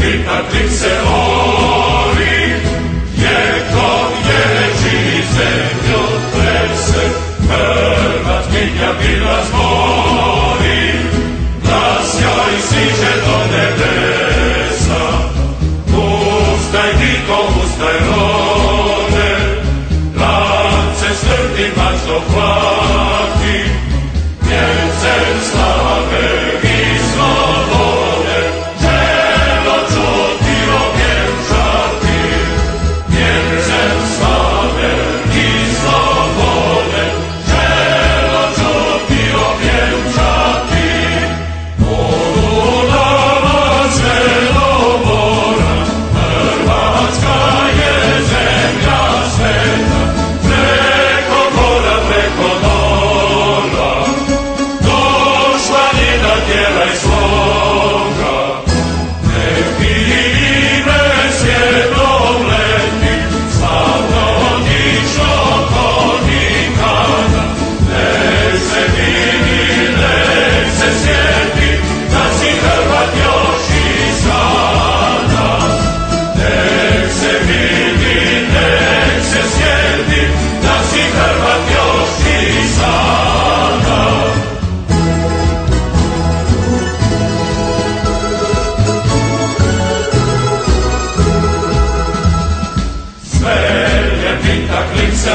pita klik se ori, vjekom ježi zemlju trese, Hrvatkinja bila zbori, glas joj stiže do nebesa. Ustaj Niko, ustaj rode, lance strdi mač do plati, mjercem slave i slobode, želo čuti ovjenčati, mjercem slave i slobode, želo čuti ovjenčati. Polunama Svetogora, Hrvatska je zemlja sveta, preko gora, preko dola, došla njena djela i sloga. Nek ime svijetom leti, slavno odlično ko nikada. Nek se vidi, nek se sjeti, da si Hrvat još i sada. Nek se vidi, nek se sjeti, da si Hrvat još i sada. Sve je pita klik se